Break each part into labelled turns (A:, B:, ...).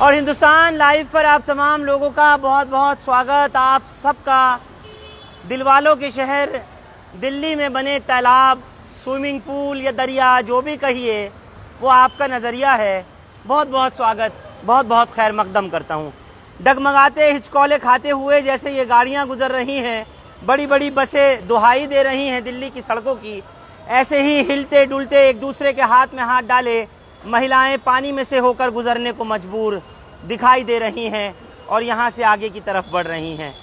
A: और हिंदुस्तान लाइव पर आप तमाम लोगों का बहुत बहुत स्वागत। आप सबका दिलवालों के शहर दिल्ली में बने तालाब, स्विमिंग पूल या दरिया, जो भी कहिए वो आपका नज़रिया है। बहुत बहुत स्वागत, बहुत बहुत खैर मकदम करता हूँ। डगमगाते हिचकोले खाते हुए जैसे ये गाड़ियाँ गुजर रही हैं, बड़ी बड़ी बसें दुहाई दे रही हैं दिल्ली की सड़कों की, ऐसे ही हिलते डुलते एक दूसरे के हाथ में हाथ डाले महिलाएं पानी में से होकर गुजरने को मजबूर दिखाई दे रही हैं और यहाँ से आगे की तरफ बढ़ रही हैं।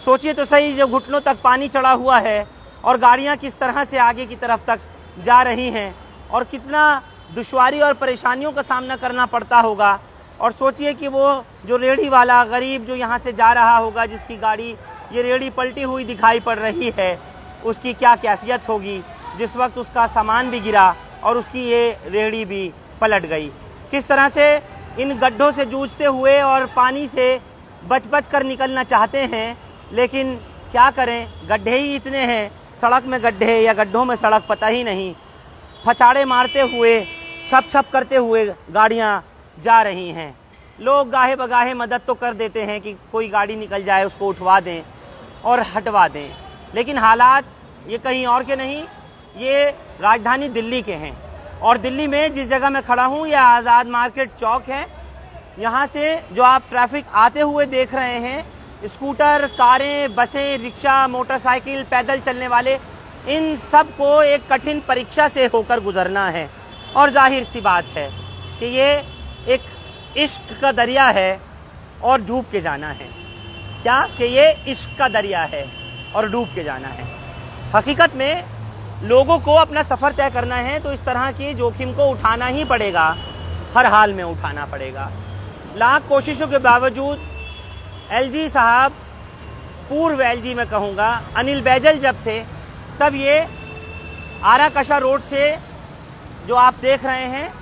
A: सोचिए तो सही, जो घुटनों तक पानी चढ़ा हुआ है और गाड़ियाँ किस तरह से आगे की तरफ तक जा रही हैं और कितना दुश्वारी और परेशानियों का सामना करना पड़ता होगा। और सोचिए कि वो जो रेहड़ी वाला गरीब जो यहाँ से जा रहा होगा, जिसकी गाड़ी ये रेहड़ी पलटी हुई दिखाई पड़ रही है, उसकी क्या कैफियत होगी जिस वक्त उसका सामान भी गिरा और उसकी ये रेहड़ी भी पलट गई। किस तरह से इन गड्ढों से जूझते हुए और पानी से बच बच कर निकलना चाहते हैं, लेकिन क्या करें, गड्ढे ही इतने हैं, सड़क में गड्ढे या गड्ढों में सड़क पता ही नहीं। फचाड़े मारते हुए, छप छप करते हुए गाड़ियाँ जा रही हैं। लोग गाहे बगाहे मदद तो कर देते हैं कि कोई गाड़ी निकल जाए उसको उठवा दें और हटवा दें, लेकिन हालात ये कहीं और के नहीं, ये राजधानी दिल्ली के हैं। और दिल्ली में जिस जगह मैं खड़ा हूँ, यह आज़ाद मार्केट चौक है। यहाँ से जो आप ट्रैफिक आते हुए देख रहे हैं, स्कूटर, कारें, बसें, रिक्शा, मोटरसाइकिल, पैदल चलने वाले, इन सब को एक कठिन परीक्षा से होकर गुजरना है। और जाहिर सी बात है कि ये एक इश्क का दरिया है और डूब के जाना है। क्या कि ये इश्क का दरिया है और डूब के जाना है। हकीकत में लोगों को अपना सफ़र तय करना है तो इस तरह की जोखिम को उठाना ही पड़ेगा, हर हाल में उठाना पड़ेगा। लाख कोशिशों के बावजूद एलजी साहब, पूर्व एलजी मैं कहूँगा, अनिल बैजल जब थे, तब ये आरा कशा रोड से जो आप देख रहे हैं,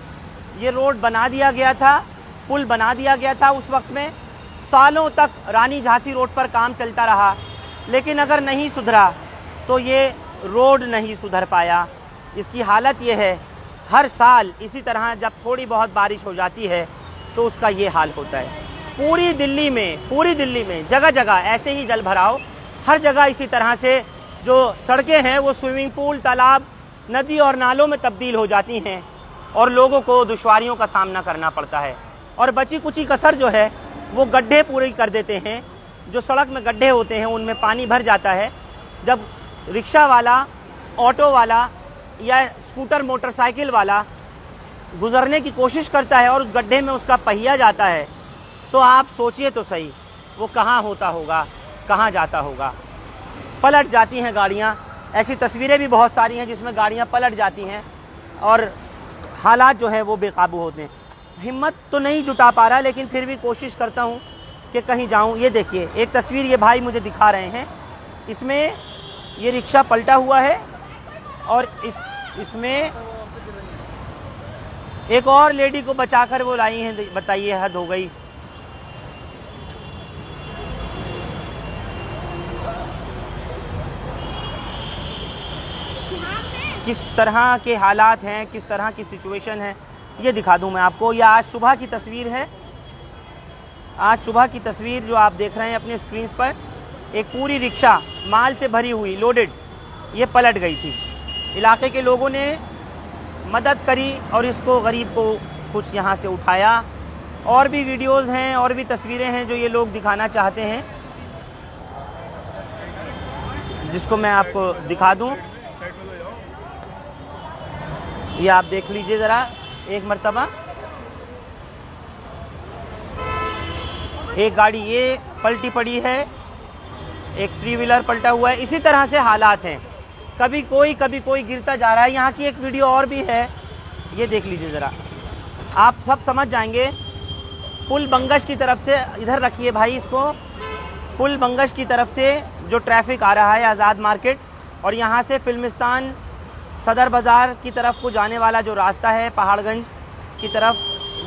A: ये रोड बना दिया गया था, पुल बना दिया गया था। उस वक्त में सालों तक रानी झांसी रोड पर काम चलता रहा, लेकिन अगर नहीं सुधरा तो ये रोड नहीं सुधर पाया। इसकी हालत ये है, हर साल इसी तरह जब थोड़ी बहुत बारिश हो जाती है तो उसका ये हाल होता है। पूरी दिल्ली में जगह जगह ऐसे ही जल भराव, हर जगह इसी तरह से जो सड़कें हैं वो स्विमिंग पूल, तालाब, नदी और नालों में तब्दील हो जाती हैं और लोगों को दुश्वारियों का सामना करना पड़ता है। और बची कुची कसर जो है वो गड्ढे पूरे कर देते हैं। जो सड़क में गड्ढे होते हैं उनमें पानी भर जाता है। जब रिक्शा वाला, ऑटो वाला या स्कूटर, मोटरसाइकिल वाला गुजरने की कोशिश करता है और उस गड्ढे में उसका पहिया जाता है, तो आप सोचिए तो सही वो कहाँ होता होगा, कहाँ जाता होगा। पलट जाती हैं गाड़ियाँ। ऐसी तस्वीरें भी बहुत सारी हैं जिसमें गाड़ियाँ पलट जाती हैं और हालात जो है वो बेकाबू होते हैं। हिम्मत तो नहीं जुटा पा रहा, लेकिन फिर भी कोशिश करता हूँ कि कहीं जाऊँ। ये देखिए, एक तस्वीर ये भाई मुझे दिखा रहे हैं, इसमें ये रिक्शा पलटा हुआ है और इसमें एक और लेडी को बचाकर वो लाई हैं। बताइए, हद हो गई। किस तरह के हालात हैं, किस तरह की सिचुएशन है, ये दिखा दूं मैं आपको। ये आज सुबह की तस्वीर है। आज सुबह की तस्वीर जो आप देख रहे हैं अपने स्क्रीन पर, एक पूरी रिक्शा माल से भरी हुई, लोडेड, ये पलट गई थी। इलाके के लोगों ने मदद करी और इसको, गरीब को कुछ यहाँ से उठाया। और भी वीडियोस हैं और भी तस्वीरें हैं जो ये लोग दिखाना चाहते हैं, जिसको मैं आपको दिखा दूं। ये आप देख लीजिए ज़रा एक मर्तबा। एक गाड़ी ये पलटी पड़ी है, एक थ्री व्हीलर पलटा हुआ है। इसी तरह से हालात हैं, कभी कोई गिरता जा रहा है। यहाँ की एक वीडियो और भी है, ये देख लीजिए ज़रा, आप सब समझ जाएंगे। पुल बंगश की तरफ से, इधर रखिए भाई इसको, पुल बंगश की तरफ से जो ट्रैफिक आ रहा है आज़ाद मार्केट, और यहाँ से फिल्मिस्तान, सदर बाज़ार की तरफ को जाने वाला जो रास्ता है पहाड़गंज की तरफ,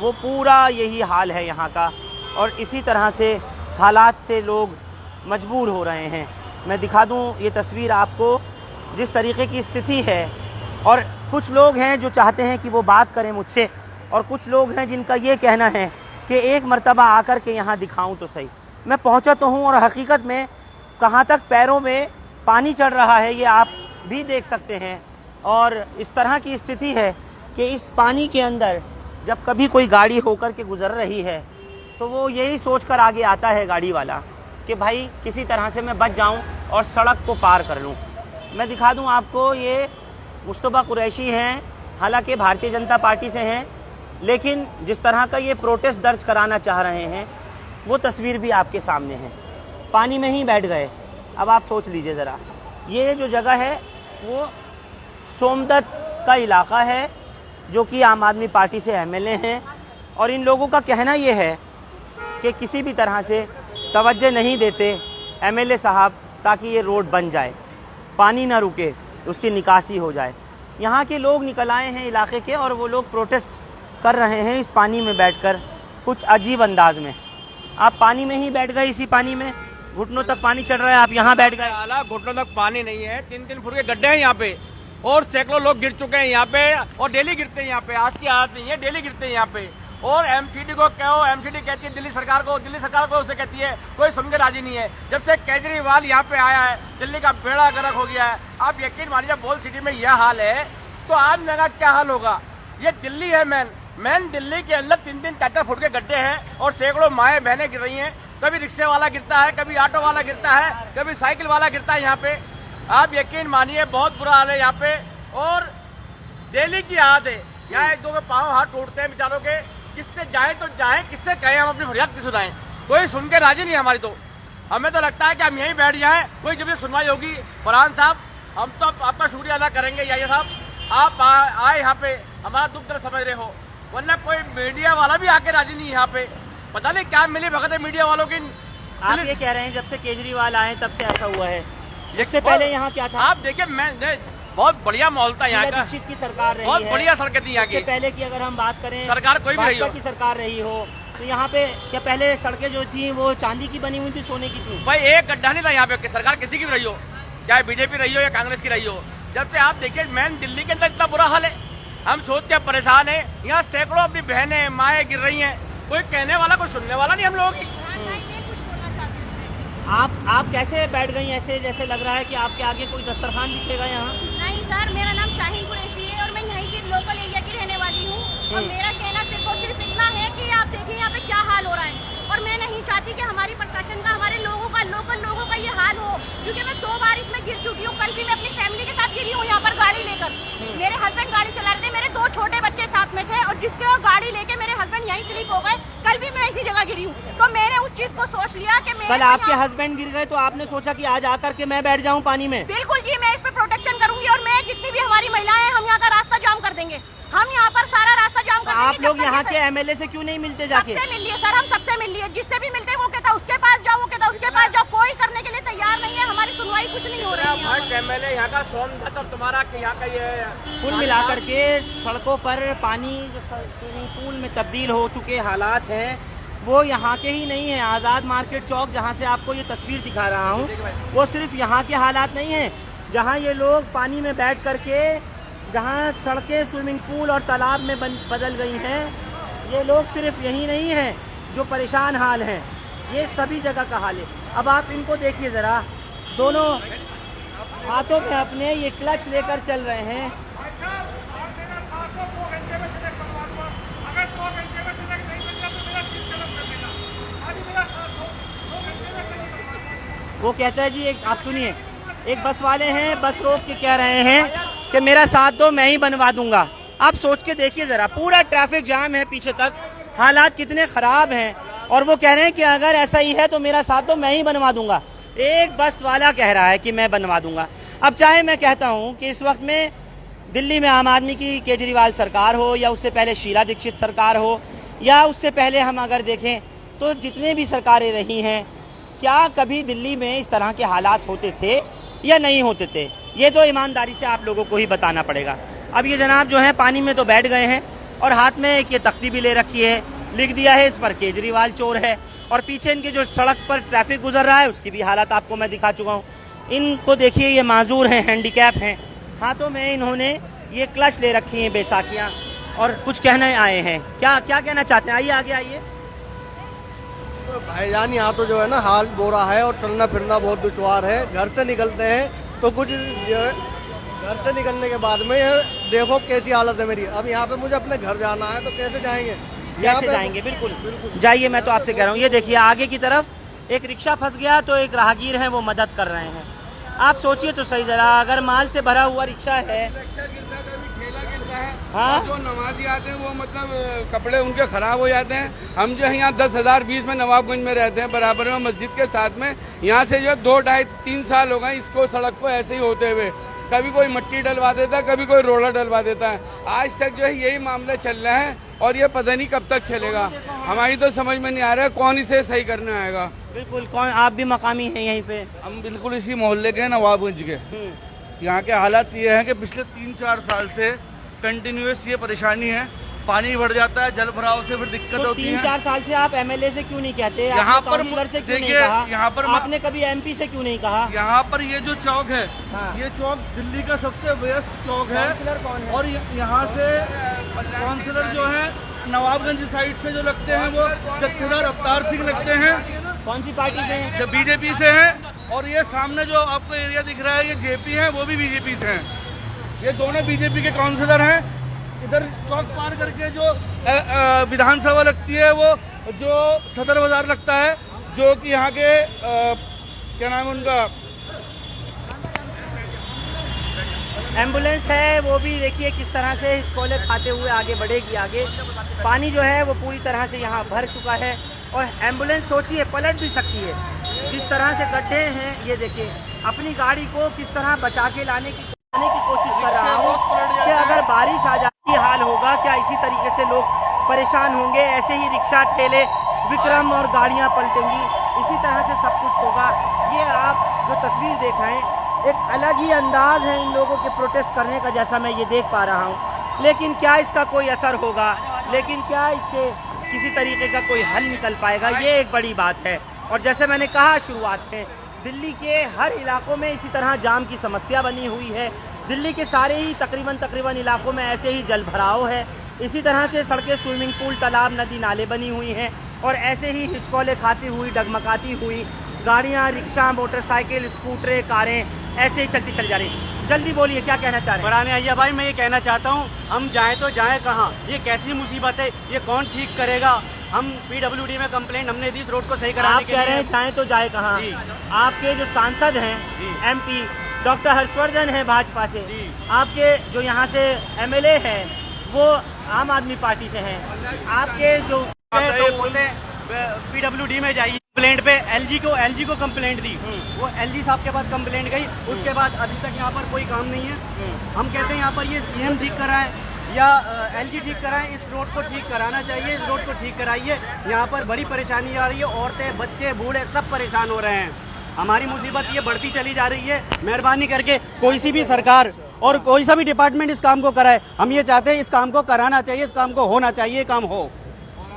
A: वो पूरा यही हाल है यहाँ का। और इसी तरह से हालात से लोग मजबूर हो रहे हैं। मैं दिखा दूँ ये तस्वीर आपको, जिस तरीके की स्थिति है। और कुछ लोग हैं जो चाहते हैं कि वो बात करें मुझसे, और कुछ लोग हैं जिनका ये कहना है कि एक मर्तबा आकर के यहाँ दिखाऊं तो सही। मैं पहुँचा तो हूँ और हकीकत में कहाँ तक पैरों में पानी चढ़ रहा है ये आप भी देख सकते हैं। और इस तरह की स्थिति है कि इस पानी के अंदर जब कभी कोई गाड़ी होकर के गुजर रही है तो वो यही सोच कर आगे आता है गाड़ी वाला कि भाई किसी तरह से मैं बच जाऊं और सड़क को पार कर लूं। मैं दिखा दूं आपको, ये मुस्तफा कुरैशी हैं, हालांकि भारतीय जनता पार्टी से हैं, लेकिन जिस तरह का ये प्रोटेस्ट दर्ज कराना चाह रहे हैं वो तस्वीर भी आपके सामने है। पानी में ही बैठ गए। अब आप सोच लीजिए ज़रा, ये जो जगह है वो सोमदत्त का इलाका है जो कि आम आदमी पार्टी से एमएलए हैं, और इन लोगों का कहना ये है कि किसी भी तरह से तवज्जो नहीं देते एमएलए साहब ताकि ये रोड बन जाए, पानी ना रुके, उसकी निकासी हो जाए। यहाँ के लोग निकल आए हैं इलाके के और वो लोग प्रोटेस्ट कर रहे हैं इस पानी में बैठकर कुछ अजीब अंदाज में। आप पानी में ही बैठ गए, इसी पानी में घुटनों तक पानी चढ़ रहा है, आप यहाँ बैठ गए।
B: आला घुटनों तक पानी नहीं है, 3-3 फुट के गड्ढे हैं यहाँ पे और सैकड़ों लोग गिर चुके हैं यहाँ पे और डेली गिरते हैं यहाँ पे। आज की हालत नहीं है, डेली गिरते हैं यहाँ पे। और एमसीडी को कहो, एमसीडी कहती है दिल्ली सरकार को, दिल्ली सरकार को उसे कहती है, कोई सुनकर राजी नहीं है। जब से केजरीवाल यहाँ पे आया है दिल्ली का बेड़ा गर्क हो गया है। आप यकीन मानिए बोल सिटी में यह हाल है तो आज मेरा क्या हाल होगा। ये दिल्ली है मैन दिल्ली के अंदर 3-3 4-4 फुट के गड्ढे हैं और सैकड़ों माएँ बहनें गिर रही हैं। कभी रिक्शे वाला गिरता है, कभी ऑटो वाला गिरता है, कभी साइकिल वाला गिरता है यहाँ पे। आप यकीन मानिए बहुत बुरा हाल है यहाँ पे और डेली की हालत है। यहाँ एक दो में पाँव हाथ टूटते हैं बेचारों के। किससे जाए तो जाए, किससे कहें हम अपनी फरियाद की सुनाएं, कोई सुन के राजी नहीं हमारी। तो हमें तो लगता है कि हम यहीं बैठ जाएं, कोई जब भी सुनवाई होगी। फरहान साहब हम तो आपका शुक्रिया अदा करेंगे याया साहब, आप आए यहाँ पे, हमारा दुख दर्द समझ रहे हो, वरना कोई मीडिया वाला भी आके राजी नहीं यहाँ पे। पता नहीं क्या मिली भगत है मीडिया वालों की।
A: आप ये कह रहे हैं जब से केजरीवाल आए तब से ऐसा हुआ है, इससे पहले यहाँ क्या था?
B: आप देखिए मैं बहुत बढ़िया माहौल था यहाँ का,
A: दीक्षित की सरकार रही
B: बहुत
A: है,
B: बढ़िया सड़कें थी यहाँ की।
A: इससे पहले की अगर हम बात करें
B: सरकार कोई भी रही हो,
A: की सरकार रही हो, तो यहाँ पे क्या पहले सड़कें जो थी वो चांदी की बनी हुई थी, सोने की थी?
B: भाई एक गड्ढा नहीं था यहाँ पे, सरकार किसी की भी रही हो, चाहे बीजेपी रही हो या कांग्रेस की रही हो। जब से आप देखिए मैन दिल्ली के अंदर इतना बुरा हाल है, हम सोचते हैं परेशान है। यहाँ सैकड़ों अपनी बहनें माएँ गिर रही हैं, कोई कहने वाला कोई सुनने वाला नहीं हम लोगों की।
A: आप कैसे बैठ गई ऐसे, जैसे लग रहा है कि आपके आगे कोई दस्तरखान बिछेगा यहाँ?
C: नहीं सर, मेरा नाम शाहीन कुरैशी है और मैं यहीं की लोकल एरिया की रहने वाली हूँ। और मेरा कहना सिर्फ और सिर्फ इतना है कि आप देखिए यहाँ पे क्या हाल हो रहा है और मैं नहीं चाहती कि हमारी प्रशासन का, हमारे लोगों का, लोकल लोगों का ये हाल हो, क्योंकि मैं 2 बार इसमें गिर चुकी हूँ। कल भी मैं अपनी फैमिली के साथ गिरी हूँ यहाँ पर गाड़ी लेकर। मेरे हस्बैंड गाड़ी चला रहे थे, मेरे 2 छोटे बच्चे साथ में थे और जिसके गाड़ी लेके मेरे हस्बैंड यहीं स्लिप हो गए। कल भी मैं इसी जगह गिरी हूँ, तो मैंने उस चीज को सोच लिया कि
A: कल आपके हस्बैंड गिर गए तो आपने सोचा कि आज आकर के मैं बैठ जाऊं पानी में?
C: बिल्कुल जी, मैं इस पे प्रोटेक्शन करूंगी और मैं जितनी भी हमारी महिलाएं हैं हम यहाँ का रास्ता जाम कर देंगे। हम यहाँ पर सारा रास्ता जाम कर देंगे।
A: आप लोग यहाँ के एमएलए से क्यों नहीं मिलते जाके?
C: सबसे मिल लिए सर, हम सबसे मिल लिए, जिससे भी मिलते वो कहता उसके पास जाओ, वो कहता उसके पास जाओ, कोई करने के लिए तैयार नहीं है। हमारी सुनवाई कुछ नहीं हो रही है।
B: एमएलए यहाँ का सोमदत्त और तुम्हारा यहाँ का ये
A: कुल मिलाकर के सड़कों पर पानी जो स्विमिंग पूल में तब्दील हो चुके हालात हैं वो यहाँ के ही नहीं है। आज़ाद मार्केट चौक जहाँ से आपको ये तस्वीर दिखा रहा हूँ वो सिर्फ यहाँ के हालात नहीं हैं। जहाँ ये लोग पानी में बैठ करके, जहाँ सड़कें स्विमिंग पूल और तालाब में बदल गई हैं, ये लोग सिर्फ यही नहीं हैं जो परेशान हाल हैं, ये सभी जगह का हाल है। अब आप इनको देखिए ज़रा, दोनों हाथों में अपने ये क्लच लेकर चल रहे हैं। वो कहता है जी, एक आप सुनिए, एक बस वाले हैं, बस रोक के कह रहे हैं कि मेरा साथ दो, मैं ही बनवा दूंगा। आप सोच के देखिए जरा, पूरा ट्रैफिक जाम है पीछे तक, हालात कितने खराब हैं और वो कह रहे हैं कि अगर ऐसा ही है तो मेरा साथ दो, मैं ही बनवा दूंगा। एक बस वाला कह रहा है कि मैं बनवा दूंगा। अब चाहे मैं कहता हूँ कि इस वक्त में दिल्ली में आम आदमी की केजरीवाल सरकार हो या उससे पहले शीला दीक्षित सरकार हो या उससे पहले हम अगर देखें तो जितने भी सरकारें रही हैं, क्या कभी दिल्ली में इस तरह के हालात होते थे या नहीं होते थे? ये तो ईमानदारी से आप लोगों को ही बताना पड़ेगा। अब ये जनाब जो है पानी में तो बैठ गए हैं और हाथ में एक ये तख्ती भी ले रखी है, लिख दिया है इस पर केजरीवाल चोर है, और पीछे इनके जो सड़क पर ट्रैफिक गुजर रहा है उसकी भी हालत आपको मैं दिखा चुका हूँ। इनको देखिए, ये माजूर हैं, हैंडीकैप हैं, हाथों में इन्होंने ये क्लच ले रखी हैं, बैसाखियाँ, और कुछ कहने आए हैं। क्या क्या कहना चाहते हैं? आइए आगे आइए।
D: भाईजान यहाँ तो जो है ना हाल बुरा है और चलना फिरना बहुत दुश्वार है। घर से निकलते हैं तो कुछ जो है, घर से निकलने के बाद में देखो कैसी हालत है मेरी। अब यहाँ पे मुझे अपने घर जाना है तो कैसे जाएंगे?
A: कैसे जाएंगे? बिल्कुल जाइए, मैं तो आपसे कह रहा हूँ। ये देखिए आगे की तरफ एक रिक्शा फंस गया तो एक राहगीर है वो मदद कर रहे हैं। आप सोचिए तो सही जरा, अगर माल से भरा हुआ रिक्शा है, हाँ?
E: जो नमाजी आते हैं वो मतलब कपड़े उनके खराब हो जाते हैं। हम जो है यहाँ 10,020 में नवाबगंज में रहते हैं, बराबर में मस्जिद के साथ में। यहाँ से जो 2, 2.5, 3 साल हो गए इसको सड़क को ऐसे ही होते हुए। कभी कोई मिट्टी डलवा देता है, कभी कोई रोलर डलवा देता है। आज तक जो है यही मामले चल रहे हैं और ये पता नहीं कब तक चलेगा। हमारी तो समझ में नहीं आ रहा है कौन इसे सही करने आएगा।
A: बिल्कुल, कौन? आप भी मकामी हैं यहीं पे?
F: हम बिल्कुल इसी मोहल्ले के हैं, नवाबगंज के। यहाँ के हालात ये हैं कि पिछले 3-4 साल से कंटिन्यूअस ये परेशानी है। पानी बढ़ जाता है, जल भराव से फिर दिक्कत
A: तो
F: होती है।
A: 3-4 साल से आप एमएलए से क्यों नहीं कहते?
F: यहाँ
A: आपने
F: पर
A: काउंसलर से क्यों नहीं
F: देखिए,
A: कहा?
F: यहाँ पर
A: आपने कभी एमपी से क्यों नहीं कहा?
F: यहाँ पर ये जो चौक है,
A: हाँ।
F: ये चौक दिल्ली का सबसे व्यस्त चौक है।
A: काउंसलर कौन है?
F: और यहाँ से काउंसलर जो है नवाबगंज साइड से जो लगते हैं वो जत्थेदार अवतार सिंह लगते हैं।
A: कौन सी पार्टी से हैं?
F: जब बीजेपी से हैं। और ये सामने जो आपको एरिया दिख रहा है ये जेपी है, वो भी बीजेपी से हैं। ये दोनों बीजेपी के काउंसलर हैं। इधर चौक पार करके जो विधानसभा लगती है, वो जो सदर बाजार लगता है, जो कि यहाँ के क्या नाम है उनका,
A: एम्बुलेंस है, वो भी देखिए किस तरह से हिचकोले खाते हुए आगे बढ़ेगी। आगे पानी जो है वो पूरी तरह से यहाँ भर चुका है और एम्बुलेंस सोचिए पलट भी सकती है। जिस तरह से गड्ढे हैं, ये देखिए अपनी गाड़ी को किस तरह बचा के लाने की कोशिश कर रहा हूँ कि अगर बारिश आ जाती हाल होगा क्या? इसी तरीके से लोग परेशान होंगे, ऐसे ही रिक्शा, ठेले, विक्रम और गाड़ियाँ पलटेंगी, इसी तरह से सब कुछ होगा। ये आप जो तस्वीर देख रहे हैं, एक अलग ही अंदाज है इन लोगों के प्रोटेस्ट करने का, जैसा मैं ये देख पा रहा हूँ। लेकिन क्या इसका कोई असर होगा? लेकिन क्या इससे किसी तरीके का कोई हल निकल पाएगा? ये एक बड़ी बात है। और जैसे मैंने कहा शुरुआत में, दिल्ली के हर इलाकों में इसी तरह जाम की समस्या बनी हुई है। दिल्ली के सारे ही तकरीबन इलाकों में ऐसे ही जल भराव है। इसी तरह से सड़कें, स्विमिंग पूल, तालाब, नदी, नाले बनी हुई हैं और ऐसे ही हिचकोले खाती हुई, डगमगाती हुई गाड़ियाँ, रिक्शा, मोटरसाइकिल, स्कूटरें, कारें ऐसे ही चलती चल जा रही। जल्दी बोलिए, क्या कहना चाह रहे हैं?
G: बढ़ाने आइए भाई, मैं ये कहना चाहता हूँ, हम जाएं तो जाएं कहाँ? ये कैसी मुसीबत है? ये कौन ठीक करेगा? हम पीडब्ल्यूडी में कंप्लेंट हमने दी इस रोड को सही कराने के लिए।
A: आप कह रहे हैं जाएं तो जाए कहाँ? आपके जो सांसद हैं एमपी डॉक्टर हर्षवर्धन है भाजपा से, आपके जो यहाँ से एमएलए हैं वो आम आदमी पार्टी से हैं, आपके जो
G: बोलते पीडब्ल्यूडी में जाइए, कंप्लेंट पे एलजी को कंप्लेंट दी, वो एलजी साहब के पास कंप्लेंट गई, उसके बाद अभी तक यहाँ पर कोई काम नहीं है। हम कहते हैं यहाँ पर ये सीएम ठीक कराए या एलजी ठीक कराएं, इस रोड को ठीक कराना चाहिए, इस रोड को ठीक कराइए। यहाँ पर बड़ी परेशानी आ रही है, औरतें, बच्चे, बूढ़े सब परेशान हो रहे हैं। हमारी मुसीबत ये बढ़ती चली जा रही है। मेहरबानी करके कोई सी भी सरकार और कोई सा भी डिपार्टमेंट इस काम को कराए। हम ये चाहते हैं इस काम को कराना चाहिए, इस काम को होना चाहिए, काम हो,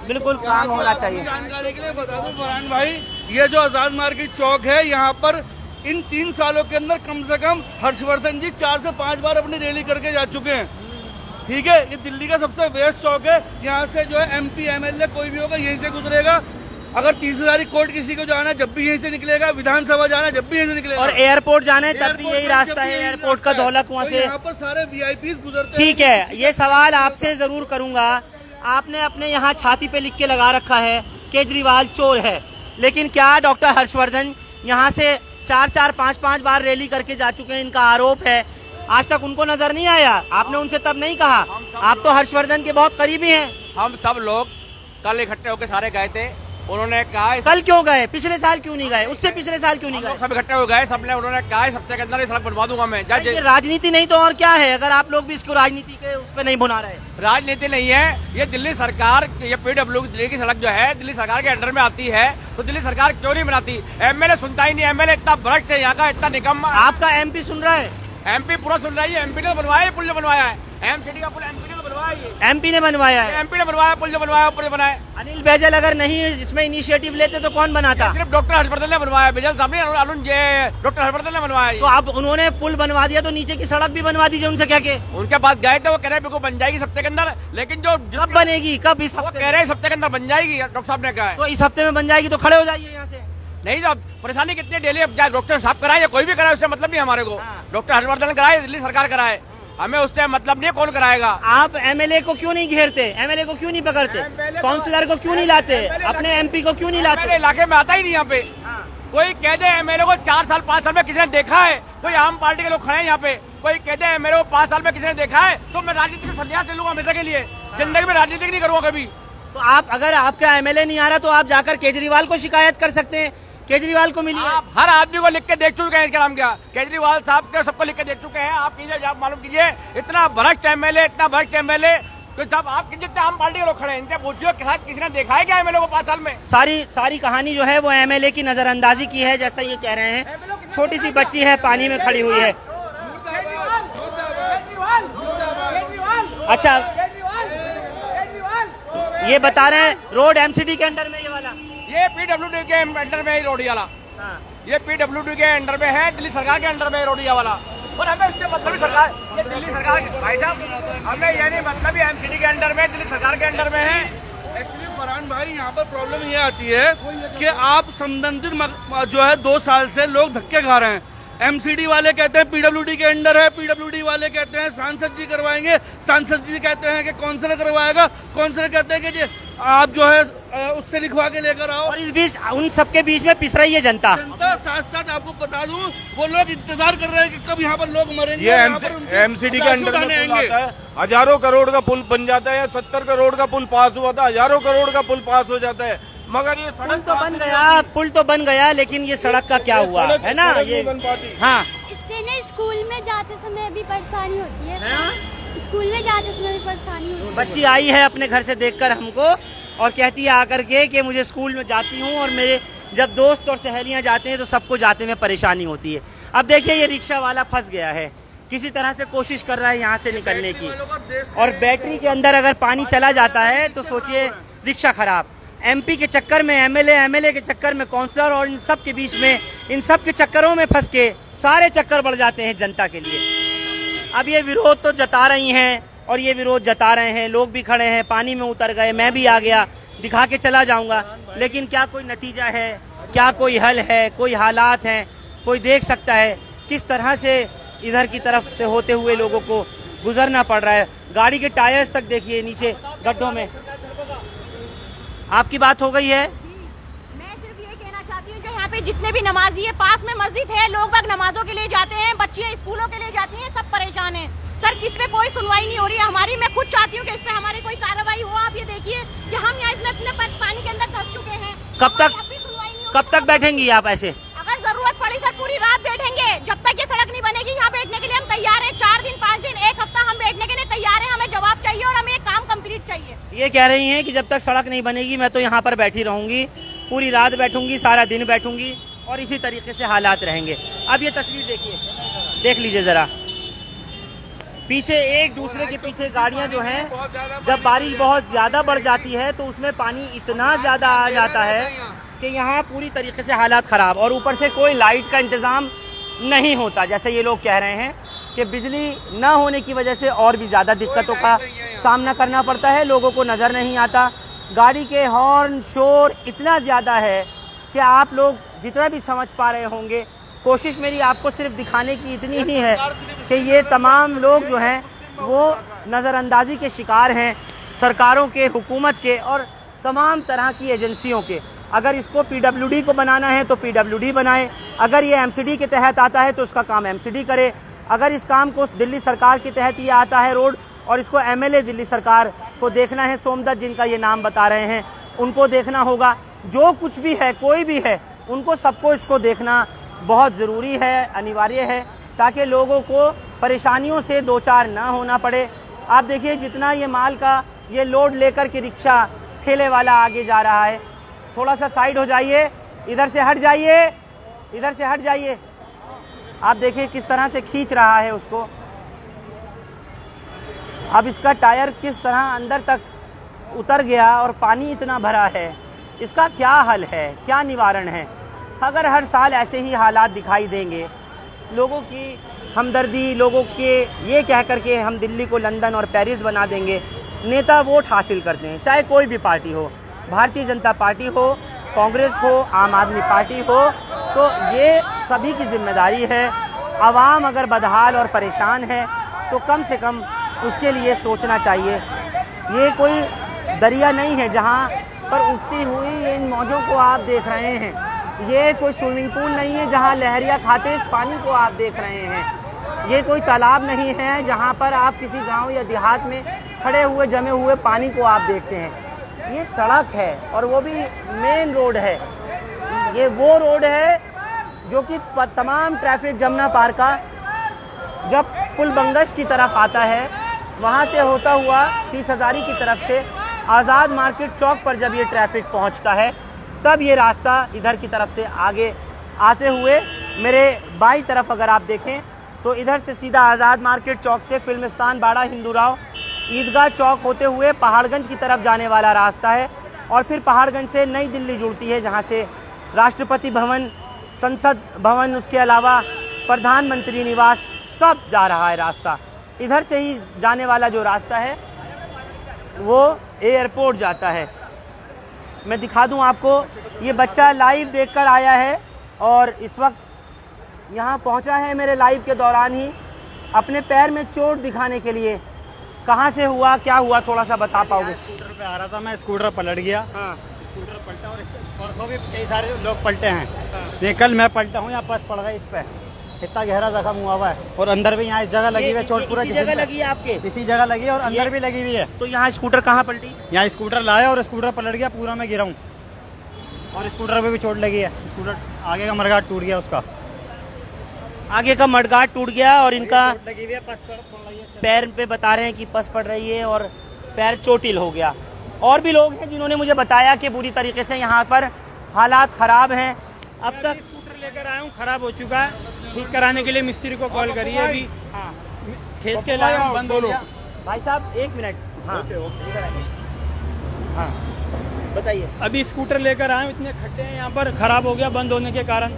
A: बिल्कुल काम होना चाहिए।
F: जानकारी के लिए बता दूं फरहान भाई, ये जो आजाद मार्केट चौक है, यहाँ पर इन 3 सालों के अंदर कम से कम हर्षवर्धन जी 4 से 5 बार अपनी रैली करके जा चुके हैं। ठीक है, ये दिल्ली का सबसे व्यस्त चौक है। यहाँ से जो है एमपी एमएलए कोई भी होगा यहीं से गुजरेगा। अगर 30,000 कोर्ट किसी को जाना है जब भी यहीं से निकलेगा, विधानसभा जाना है जब भी यहीं से निकलेगा,
A: और एयरपोर्ट जाना है तब भी यही रास्ता है, एयरपोर्ट का दौलत वहाँ से।
F: यहाँ पर सारे वीआईपी गुजरते।
A: ठीक है, ये सवाल आपसे जरूर करूंगा। आपने अपने यहाँ छाती पे लिख के लगा रखा है केजरीवाल चोर है, लेकिन क्या डॉक्टर हर्षवर्धन यहाँ से 4-4, 5-5 बार रैली करके जा चुके हैं, इनका आरोप है, आज तक उनको नजर नहीं आया? आपने उनसे तब नहीं कहा? आप तो हर्षवर्धन के बहुत करीबी हैं।
B: हम सब लोग कल इकट्ठे होकर सारे गए थे, उन्होंने कहा
A: कल क्यों गए? पिछले साल क्यों नहीं गए? उससे पिछले साल क्यों नहीं गए?
B: सब इकट्ठे हो गए, सबने उन्होंने कहा इस हफ्ते के अंदर ये सड़क बनवा दूंगा मैं।
A: ये राजनीति नहीं तो और क्या है? अगर आप लोग भी इसको राजनीति के उस पर नहीं भुना रहे।
B: राजनीति नहीं है, ये दिल्ली सरकार, ये पीडब्ल्यूडी की सड़क जो है दिल्ली सरकार के अंडर में आती है, तो दिल्ली सरकार क्यों नहीं बनाती? एमएलए सुनता ही नहीं, एमएलए इतना भ्रष्ट है यहाँ का, इतना निकम्मा।
A: आपका एमपी सुन रहा है?
B: एमपी पूरा सुन रहा है, एमपी ने बनवाया, पुल ने बनवाया है, एमसीडी का पुल एमपी ने बनवाया।
A: एमपी ने बनवाया है।
B: एमपी ने बनवाया, पुल जो बनवाया ऊपर बनाया।
A: अनिल बैजल अगर नहीं इसमें इनिशिएटिव लेते तो कौन बनाता?
B: सिर्फ डॉक्टर हर्षवर्धन ने बनवाया, बैजल साहब ने, अरुण डॉक्टर हर्षवर्धन ने बनवाया।
A: तो अब उन्होंने पुल बनवा दिया तो नीचे की सड़क भी बनवा दीजिए, उनसे क्या के?
B: उनके पास गए थे, वो कह रहे बिल्कुल बन जाएगी हफ्ते के अंदर, लेकिन जो
A: कब बनेगी, कब? इस
B: वो
A: हफ्ते
B: कह रहे हैं इस हफ्ते के अंदर बन जाएगी, डॉक्टर साहब ने कहा है।
A: तो इस हफ्ते में बन जाएगी तो खड़े हो जाइए यहाँ से।
B: नहीं तो परेशानी कितनी डेली, अब चाहे डॉक्टर साहब कराए या कोई भी कराए उससे मतलब नहीं हमारे को। डॉक्टर हर्षवर्धन कराए, दिल्ली सरकार कराए, हमें उससे मतलब नहीं, कौन कराएगा।
A: आप एमएलए को क्यों नहीं घेरते? एमएलए को क्यों नहीं पकड़ते? काउंसलर को क्यों नहीं लाते? अपने एमपी को क्यों नहीं
B: मेरे
A: लाते?
B: इलाके में आता ही नहीं यहाँ पे। कोई कह दे एमएलए को 4 साल 5 साल में किसी ने देखा है? कोई आम पार्टी के लोग खड़े हैं यहाँ पे, कोई कह दे एमएलए को 5 साल में किसी ने देखा है? तो मैं राजनीति में संन्यास ले लूंगा हमेशा के लिए, जिंदगी में राजनीति नहीं करूंगा कभी।
A: तो आप अगर आपका एमएलए नहीं आ रहा तो आप जाकर केजरीवाल को शिकायत कर सकते हैं, केजरीवाल को मिलिए।
B: आप हर आदमी को लिख के देख चुके हैं, इसका नाम क्या, केजरीवाल साहब के सबको लिख के देख चुके हैं। आप कीजिए, आप मालूम कीजिए, इतना भ्रष्ट एमएलए, इतना भ्रष्ट एमएलए, तो जब आप जितने आम पार्टी के लोग खड़े हैं इनसे पूछिए किसी ने देखा है क्या एमएलए को 5 साल में?
A: सारी कहानी जो है वो एमएलए की नजरअंदाजी की है, जैसा ये कह रहे हैं। छोटी सी बच्ची है, पानी में खड़ी हुई है। अच्छा, ये बता रहे हैं रोड एमसीडी के अंडर में, ये वाला
B: ये पीडब्ल्यूडी के अंडर में रोड वाला, ये पीडब्ल्यूडी के अंडर में है, दिल्ली सरकार के अंडर में रोड वाला। और हमें इससे मतलब सरकार, ये दिल्ली सरकार, भाई साहब हमें ये नहीं मतलब एमसीडी के अंडर में, दिल्ली सरकार के अंडर में है।
F: एक्चुअली फरहान भाई, यहाँ पर प्रॉब्लम ये आती है कि आप संबंधित जो है 2 साल से लोग धक्के खा रहे हैं। एमसीडी वाले कहते हैं पीडब्ल्यूडी के अंडर है, पीडब्ल्यूडी वाले कहते हैं सांसद जी करवाएंगे, सांसद जी कहते हैं कि काउंसलर करवाएगा, काउंसलर कहते हैं कि जी आप जो है उससे लिखवा के लेकर आओ।
A: और इस बीच उन सबके बीच में पिस रही है जनता।
F: साथ साथ आपको बता दूं, वो लोग इंतजार कर रहे हैं कि कब यहाँ पर लोग मरेंगे।
H: ये एमसीडी के अंडर में पुल आता है, हजारों करोड़ का पुल बन जाता है। 70 करोड़ का पुल पास हुआ था, हजारों करोड़ का पुल पास हो जाता है, मगर ये
A: पुल तो बन गया, पुल तो बन गया, लेकिन ये सड़क का क्या हुआ है ना, ये
H: बन पाती।
A: हाँ,
I: इससे ना स्कूल में जाते समय भी परेशानी होती है। स्कूल में जाते समय भी परेशानी होती है।
A: बच्ची आई है अपने घर से देखकर हमको और कहती है आकर के कि मुझे स्कूल में जाती हूँ और मेरे जब दोस्त और सहेलियाँ जाते हैं तो सबको जाते में परेशानी होती है। अब देखिए ये रिक्शा वाला फंस गया है, किसी तरह से कोशिश कर रहा है यहाँ से निकलने की, और बैटरी के अंदर अगर पानी चला जाता है तो सोचिए रिक्शा खराब। एमपी के चक्कर में एमएलए के चक्कर में काउंसलर, और इन सब के बीच में, इन सब के चक्करों में फंस के सारे चक्कर बढ़ जाते हैं जनता के लिए। अब ये विरोध तो जता रही हैं और ये विरोध जता रहे हैं, लोग भी खड़े हैं, पानी में उतर गए, मैं भी आ गया, दिखा के चला जाऊंगा, लेकिन क्या कोई नतीजा है, क्या कोई हल है, कोई हालात हैं, कोई देख सकता है किस तरह से इधर की तरफ से होते हुए लोगों को गुजरना पड़ रहा है। गाड़ी के टायर्स तक देखिए नीचे गड्ढों में। आपकी बात हो गई है?
C: मैं सिर्फ ये कहना चाहती हूँ कि यहाँ पे जितने भी नमाजी है, पास में मस्जिद है, लोग बाग नमाजों के लिए जाते हैं, बच्चियाँ स्कूलों के लिए जाती हैं, सब परेशान हैं। सर किस पे कोई सुनवाई नहीं हो रही है हमारी। मैं खुद चाहती हूँ कि इस पे हमारी कोई कार्रवाई हो। आप ये देखिए कि हम यहाँ इसमें अपने पानी के अंदर फंस चुके हैं।
A: कब तक बैठेंगी आप ऐसे?
C: अगर जरूरत पड़ी सर पूरी रात बैठेंगे, जब तक ये सड़क नहीं बनेगी। यहाँ बैठने के लिए हम तैयार हैं, 4 दिन 5 दिन 1 हफ्ता हम बैठने के लिए तैयार हैं। हमें जवाब चाहिए और हमें काम कंप्लीट चाहिए।
A: ये कह रही हैं कि जब तक सड़क नहीं बनेगी मैं तो यहाँ पर बैठी रहूंगी, पूरी रात बैठूंगी, सारा दिन बैठूंगी और इसी तरीके से हालात रहेंगे। अब ये तस्वीर देखिए, देख लीजिए जरा, पीछे एक दूसरे के पीछे गाड़ियां जो हैं, जब बारिश बहुत ज्यादा बढ़ जाती है तो उसमें पानी इतना ज्यादा आ जाता है कि यहाँ पूरी तरीके से हालात खराब, और ऊपर से कोई लाइट का इंतजाम नहीं होता। जैसे ये लोग कह रहे हैं कि बिजली न होने की वजह से और भी ज्यादा दिक्कतों का सामना करना पड़ता है, लोगों को नजर नहीं आता। गाड़ी के हॉर्न शोर इतना ज्यादा है कि आप लोग जितना भी समझ पा रहे होंगे, कोशिश मेरी आपको सिर्फ दिखाने की इतनी ही है कि ये तमाम लोग जो हैं वो नज़रअंदाजी के शिकार हैं, सरकारों के, हुकूमत के और तमाम तरह की एजेंसियों के। अगर इसको पीडब्ल्यूडी को बनाना है तो पीडब्ल्यूडी बनाए, अगर ये एमसीडी के तहत आता है तो उसका काम एमसीडी करे, अगर इस काम को दिल्ली सरकार के तहत ये आता है रोड और इसको एमएलए दिल्ली सरकार को देखना है, सोमदत्त जिनका ये नाम बता रहे हैं, उनको देखना होगा। जो कुछ भी है, कोई भी है, उनको सबको इसको देखना बहुत ज़रूरी है, अनिवार्य है, ताकि लोगों को परेशानियों से दो चार ना होना पड़े। आप देखिए जितना ये माल का ये लोड लेकर के रिक्शा ठेले वाला आगे जा रहा है, थोड़ा सा साइड हो जाइए, इधर से हट जाइए, इधर से हट जाइए। आप देखिए किस तरह से खींच रहा है उसको। अब इसका टायर किस तरह अंदर तक उतर गया और पानी इतना भरा है, इसका क्या हल है, क्या निवारण है? अगर हर साल ऐसे ही हालात दिखाई देंगे, लोगों की हमदर्दी, लोगों के ये कह कर के हम दिल्ली को लंदन और पेरिस बना देंगे, नेता वोट हासिल करते हैं, चाहे कोई भी पार्टी हो, भारतीय जनता पार्टी हो, कांग्रेस हो, आम आदमी पार्टी हो, तो ये सभी की जिम्मेदारी है। आवाम अगर बदहाल और परेशान है तो कम से कम उसके लिए सोचना चाहिए। ये कोई दरिया नहीं है जहाँ पर उठती हुई इन मौजों को आप देख रहे हैं, ये कोई स्विमिंग पूल नहीं है जहाँ लहरिया खाते इस पानी को आप देख रहे हैं, ये कोई तालाब नहीं है जहाँ पर आप किसी गांव या देहात में खड़े हुए जमे हुए पानी को आप देखते हैं। ये सड़क है और वो भी मेन रोड है। ये वो रोड है जो कि तमाम ट्रैफिक जमुना पार का जब पुल बंगश की तरफ आता है, वहाँ से होता हुआ 30 हज़ारी की तरफ से आज़ाद मार्केट चौक पर जब ये ट्रैफिक पहुँचता है, तब ये रास्ता इधर की तरफ से आगे आते हुए मेरे बाईं तरफ अगर आप देखें तो इधर से सीधा आज़ाद मार्केट चौक से फिल्मिस्तान बाड़ा हिंदूराव ईदगाह चौक होते हुए पहाड़गंज की तरफ जाने वाला रास्ता है और फिर पहाड़गंज से नई दिल्ली जुड़ती है, जहाँ से राष्ट्रपति भवन, संसद भवन, उसके अलावा प्रधानमंत्री निवास सब जा रहा है रास्ता। इधर से ही जाने वाला जो रास्ता है वो एयरपोर्ट जाता है। मैं दिखा दूं आपको, ये बच्चा लाइव देखकर आया है और इस वक्त यहाँ पहुँचा है मेरे लाइव के दौरान ही अपने पैर में चोट दिखाने के लिए। कहाँ से हुआ, क्या हुआ, थोड़ा सा बता पाओगे?
G: स्कूटर पे आ रहा था मैं, स्कूटर पलट गया।
A: हाँ।
G: स्कूटर पलटा और तो भी कई सारे लोग पलटे हैं। ये कल मैं पलटा हूँ, यहाँ बस पड़ गई, इस पे इतना गहरा जख्म हुआ हुआ है और अंदर भी यहाँ इस जगह लगी हुई है चोट, पूरा
A: इसी जगह लगी है आपके?
G: इसी जगह लगी है और अंदर भी लगी हुई है।
A: तो यहाँ स्कूटर कहाँ पलटी?
G: यहाँ स्कूटर लाया और स्कूटर पलट गया, पूरा मैं गिरा हूँ और स्कूटर पे भी चोट लगी है। स्कूटर आगे का मडगार्ड टूट गया, उसका
A: आगे का मडगार्ड टूट गया और इनका
G: लगी हुई है, पस पड़ रही है,
A: पैर पे बता रहे हैं कि पस पड़ रही है और पैर चोटिल हो गया। और भी लोग हैं जिन्होंने मुझे बताया कि बुरी तरीके से यहाँ पर हालात खराब हैं। अब तक
J: स्कूटर लेकर आया हूँ, खराब हो चुका है, ठीक कराने के लिए मिस्त्री को कॉल करी है, अभी खींच के लाया हूँ, बंद हो गया।
A: भाई साहब 1 मिनट, हाँ इधर आइए, हाँ बताइए।
J: अभी स्कूटर लेकर आया हूँ, इतने खड्डे हैं यहाँ पर, खराब हो गया बंद होने के कारण।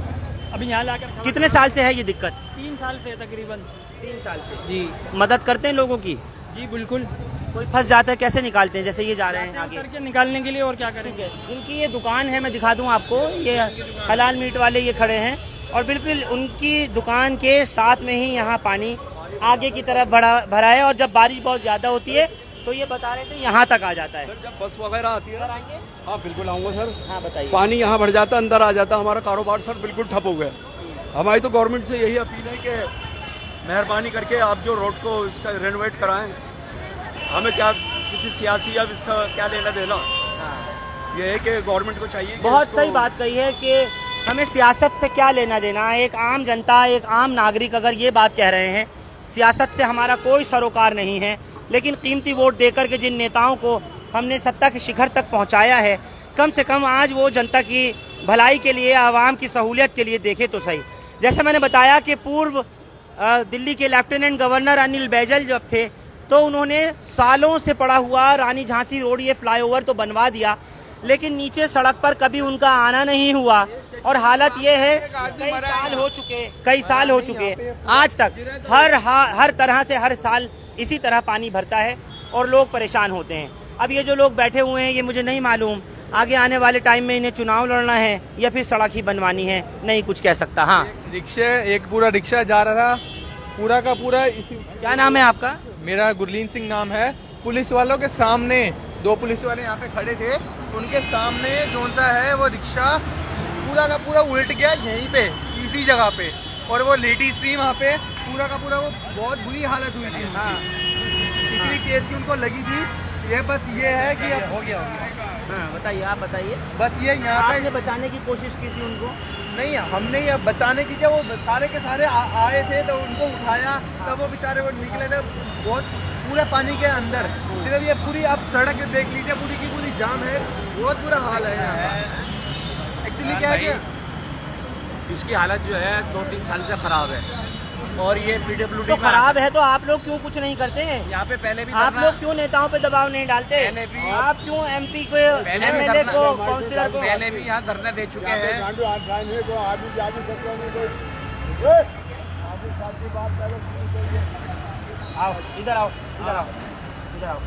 J: अभी यहाँ लाकर
A: कितने साल से है ये दिक्कत?
J: 3 साल से तकरीबन।
A: 3 साल से
J: जी।
A: मदद करते हैं लोगों की?
J: जी बिल्कुल।
A: कोई फंस जाता है, कैसे निकालते हैं? जैसे ये जा रहे हैं आगे
J: करके निकालने के लिए, और क्या करेंगे।
A: इनकी ये दुकान है, मैं दिखा दूं आपको, ये हलाल मीट वाले ये खड़े हैं और बिल्कुल उनकी दुकान के साथ में ही यहाँ पानी आगे की तरफ भरा है और जब बारिश बहुत ज्यादा होती है तो ये बता रहे थे यहाँ तक आ जाता है।
E: सर जब बस वगैरह आती है,
A: आएंगे?
E: हाँ बिल्कुल आऊँगा सर।
A: हाँ बताइए।
E: पानी यहाँ भर जाता, अंदर आ जाता, हमारा कारोबार सर बिल्कुल ठप हो गया। हमारी तो गवर्नमेंट से यही अपील है कि मेहरबानी करके आप जो रोड को इसका रेनोवेट कराएं। हमें क्या किसी सियासी या इसका क्या लेना देना, ये है कि गवर्नमेंट को चाहिए।
A: बहुत सही बात कही है कि हमें सियासत से क्या लेना देना। एक आम जनता, एक आम नागरिक अगर ये बात कह रहे हैं, सियासत से हमारा कोई सरोकार नहीं है, लेकिन कीमती वोट देकर के जिन नेताओं को हमने सत्ता के शिखर तक पहुंचाया है, कम से कम आज वो जनता की भलाई के लिए, आवाम की सहूलियत के लिए देखे तो सही। जैसे मैंने बताया कि पूर्व दिल्ली के लेफ्टिनेंट गवर्नर अनिल बैजल जब थे तो उन्होंने सालों से पड़ा हुआ रानी झांसी रोड ये फ्लाईओवर तो बनवा दिया, लेकिन नीचे सड़क पर कभी उनका आना नहीं हुआ और हालत ये है कई साल हो चुके आज तक हर तरह से हर साल इसी तरह पानी भरता है और लोग परेशान होते हैं। अब ये जो लोग बैठे हुए हैं, ये मुझे नहीं मालूम आगे आने वाले टाइम में इन्हें चुनाव लड़ना है या फिर सड़क ही बनवानी है, नहीं कुछ कह सकता। हाँ,
K: एक पूरा रिक्शा जा रहा था, पूरा का पूरा
A: क्या नाम है आपका?
K: मेरा गुरलीन सिंह नाम है। पुलिस वालों के सामने 2 पुलिस वाले यहाँ पे खड़े थे, उनके सामने कौन सा है वो रिक्शा पूरा का पूरा उल्ट गया यहीं पे, इसी जगह पे, और वो लेडीज थी वहाँ पे, पूरा का पूरा वो बहुत बुरी हालत हुई थी। हाँ, इतनी केस की उनको लगी थी। ये बस ये है कि अब हो गया।
A: हाँ बताइए, आप बताइए।
K: बस ये यहाँ
A: पे बचाने की कोशिश की थी उनको?
K: नहीं, हमने ये बचाने की, जब वो सारे के सारे आए थे तो उनको उठाया, तब वो बेचारे वो निकले थे बहुत पूरा पानी के अंदर। सिर्फ ये पूरी आप सड़क देख लीजिए, पूरी की पूरी जाम है, बहुत बुरा हाल है यहाँ। एक्चुअली क्या है कि
B: इसकी हालत जो है 2-3 साल से खराब है। और ये PWD
A: तो खराब है तो आप लोग क्यों कुछ नहीं करते हैं?
B: यहाँ पे पहले भी
A: आप लोग क्यों नेताओं पे दबाव नहीं डालते?
B: पहले भी-
A: आप क्यों MP को, MLA को, काउंसिलर को?
B: पहले भी यहाँ धरने दे चुके हैं।
A: आओ इधर आओ, इधर आओ, इधर आओ,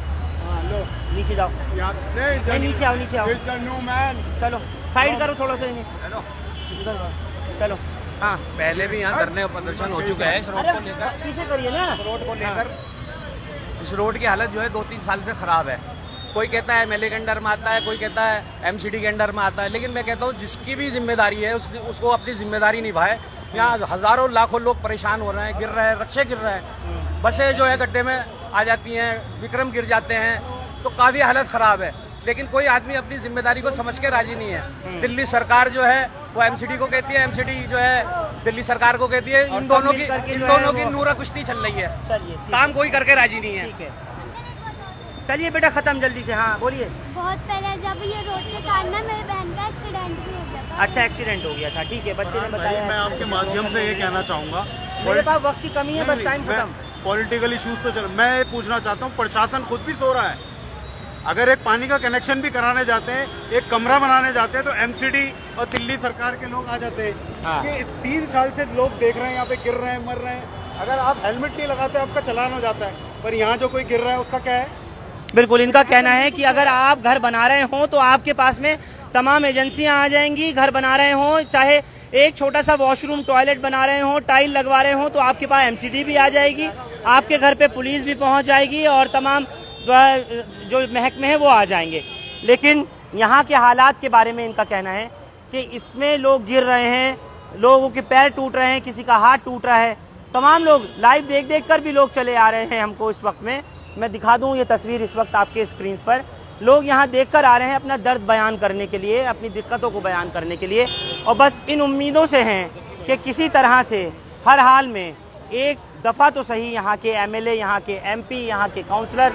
A: नीचे जाओ, नहीं नीचे आओ, नीचे आओ, चलो साइड करो थोड़ा सा इन्हें, इधर करो, चलो। हाँ
B: पहले भी यहाँ धरने प्रदर्शन हो चुका है इस रोड को लेकर।
A: पीछे करिए ना,
B: रोड को लेकर इस रोड की हालत जो है 2-3 साल से खराब है। कोई कहता है MLA के अंडर में आता है, कोई कहता है MCD के अंडर में आता है, लेकिन मैं कहता हूँ जिसकी भी जिम्मेदारी है उसको अपनी जिम्मेदारी निभाए। यहाँ हजारों लाखों लोग परेशान हो रहे हैं, गिर रहे हैं, रक्षे गिर रहे हैं, बसें जो है गड्ढे में आ जाती हैं, विक्रम गिर जाते हैं, तो काफी हालत खराब है। लेकिन कोई आदमी अपनी जिम्मेदारी को समझ के राजी नहीं है। दिल्ली सरकार जो है वो MCD को कहती है, MCD जो है दिल्ली सरकार को कहती है। इन दोनों की नूरा कुश्ती चल रही है, काम कोई करके राजी नहीं है।
A: चलिए बेटा खत्म जल्दी से। हाँ बोलिए।
I: बहुत पहले जब ये रोड के कारण ना मेरी बहन का एक्सीडेंट भी हो गया था।
A: अच्छा एक्सीडेंट हो गया था, ठीक है, बच्चे ने बताया।
L: मैं आपके माध्यम से ये कहना चाहूँगा,
A: मेरे पास वक्त की कमी है, बस टाइम खत्म।
L: पॉलिटिकल इश्यूज तो चल, मैं ये पूछना चाहता हूँ, प्रशासन खुद भी सो रहा है। अगर एक पानी का कनेक्शन भी कराने जाते हैं, एक कमरा बनाने जाते हैं, तो MCD और दिल्ली सरकार के लोग आ जाते हैं। ये 3 साल से लोग देख रहे हैं, यहाँ पे गिर रहे हैं, मर रहे हैं। अगर आप हेलमेट नहीं लगाते आपका चालान हो जाता है, पर यहाँ जो कोई गिर रहा है उसका क्या है?
A: बिल्कुल, इनका कहना है कि अगर आप घर बना रहे हो तो आपके पास में तमाम एजेंसियां आ जाएंगी। घर बना रहे हो, चाहे एक छोटा सा वॉशरूम टॉयलेट बना रहे हो, टाइल लगवा रहे हो, तो आपके पास MCD भी आ जाएगी, आपके घर पे पुलिस भी पहुंच जाएगी और तमाम जो महकमे हैं वो आ जाएंगे। लेकिन यहाँ के हालात के बारे में इनका कहना है कि इसमें लोग गिर रहे हैं, लोगों के पैर टूट रहे हैं, किसी का हाथ टूट रहा है। तमाम लोग लाइव देख देख कर भी लोग चले आ रहे हैं। हमको इस वक्त में मैं दिखा दूं ये तस्वीर इस वक्त आपके स्क्रीन पर, लोग यहाँ देखकर आ रहे हैं अपना दर्द बयान करने के लिए, अपनी दिक्कतों को बयान करने के लिए, और बस इन उम्मीदों से हैं कि किसी तरह से हर हाल में एक दफ़ा तो सही यहाँ के MLA, यहाँ के MP, यहाँ के काउंसलर,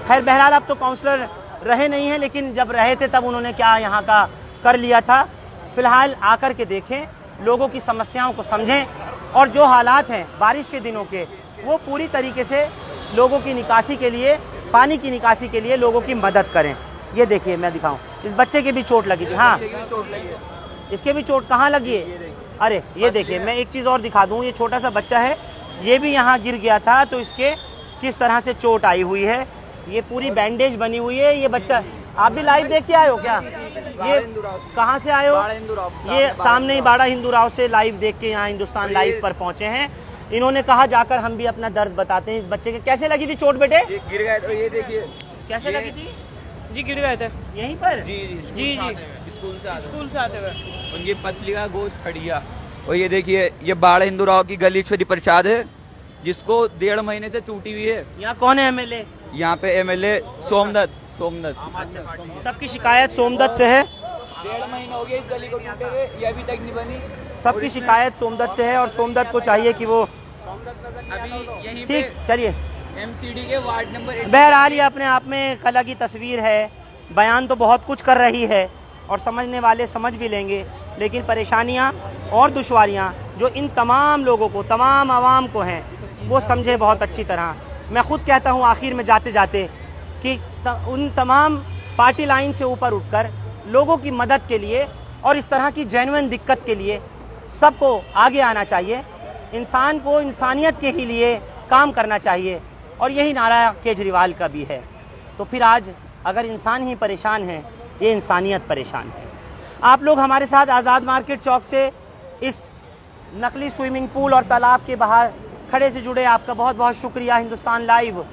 A: खैर बहरहाल अब तो काउंसलर रहे नहीं हैं, लेकिन जब रहे थे तब उन्होंने क्या यहाँ का कर लिया था। फिलहाल आकर के देखें, लोगों की समस्याओं को समझें और जो हालात हैं बारिश के दिनों के वो पूरी तरीके से लोगों की निकासी के लिए, पानी की निकासी के लिए लोगों की मदद करें। ये देखिए मैं दिखाऊं, इस बच्चे के भी चोट लगी थी। हाँ इसके भी चोट कहाँ लगी है? अरे ये देखिए, मैं एक चीज़ और दिखा दूं, ये छोटा सा बच्चा है, ये भी यहाँ गिर गया था, तो इसके किस तरह से चोट आई हुई है, ये पूरी बैंडेज बनी हुई है। ये बच्चा, आप भी लाइव देख के आए हो क्या? ये कहाँ से आए हो? ये सामने ही बाड़ा हिंदू राव से लाइव देख के यहाँ हिंदुस्तान लाइव पर पहुँचे हैं। इन्होंने कहा जाकर हम भी अपना दर्द बताते हैं। इस बच्चे के कैसे लगी थी चोट बेटे?
B: गिर गए तो ये देखिए
A: कैसे लगी थी?
J: जी गिर गए थे
A: यहीं पर?
J: जी स्कूल से आते हुए
B: उनकी पसली का गोश्त फट गया। और ये देखिए, ये बाड़ा हिंदू राव की गलीश्वरी प्रसाद है, जिसको 1.5 महीने से टूटी हुई है।
A: यहाँ कौन है MLA?
B: यहाँ पे MLA सोमदत्त।
A: सबकी शिकायत सोमदत्त से है।
B: 1.5 महीना हो गया इस गली को टूटे हुए, ये अभी तक नहीं बनी।
A: सबकी शिकायत सोमदत्त से है और सोमदत्त को चाहिए कि वो
B: अभी यहीं
A: ठीक। चलिए,
B: MCD के वार्ड नंबर
A: बहरहाल ये अपने आप में कला की तस्वीर है, बयान तो बहुत कुछ कर रही है और समझने वाले समझ भी लेंगे, लेकिन परेशानियां और दुश्वारियां जो इन तमाम लोगों को, तमाम आवाम को हैं, वो समझे बहुत अच्छी तरह। मैं खुद कहता हूं आखिर में जाते जाते कि उन तमाम पार्टी लाइन से ऊपर उठकर लोगों की मदद के लिए और इस तरह की जेन्युइन दिक्कत के लिए सबको आगे आना चाहिए। इंसान को इंसानियत के ही लिए काम करना चाहिए और यही नारा केजरीवाल का भी है। तो फिर आज अगर इंसान ही परेशान है, ये इंसानियत परेशान है। आप लोग हमारे साथ आज़ाद मार्केट चौक से इस नकली स्विमिंग पूल और तालाब के बाहर खड़े से जुड़े, आपका बहुत बहुत शुक्रिया। हिंदुस्तान लाइव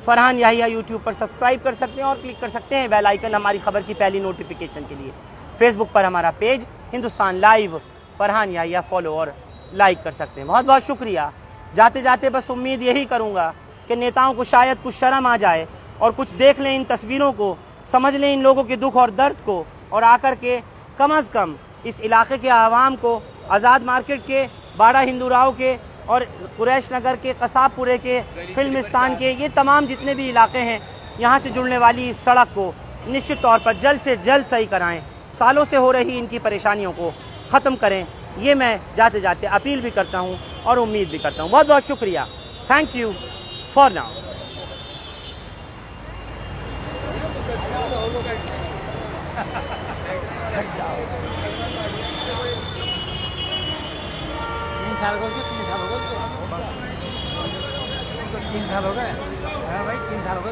A: फरहान याहिया यूट्यूब पर सब्सक्राइब कर सकते हैं और क्लिक कर सकते हैं बेल आइकन हमारी खबर की पहली नोटिफिकेशन के लिए। फेसबुक पर हमारा page Hindustan live Farhan Yahiya follow और लाइक कर सकते हैं। बहुत बहुत शुक्रिया। जाते जाते बस उम्मीद यही करूँगा कि नेताओं को शायद कुछ शर्म आ जाए और कुछ देख लें इन तस्वीरों को, समझ लें इन लोगों के दुख और दर्द को, और आकर के कम अज़ कम इस इलाके के आवाम को, आज़ाद मार्केट के, बाड़ा हिंदू राव के और कुरैश नगर के, कसाबपुरे के, फिल्मिस्तान के, ये तमाम जितने भी इलाके हैं, यहाँ से जुड़ने वाली इस सड़क को निश्चित तौर पर जल्द से जल्द सही कराएं। सालों से हो रही इनकी परेशानियों को ख़त्म करें। ये मैं जाते जाते अपील भी करता हूँ और उम्मीद भी करता हूँ। बहुत बहुत शुक्रिया। Thank you for now.
J: तीन साल हो गए भाई, 3 साल हो गए।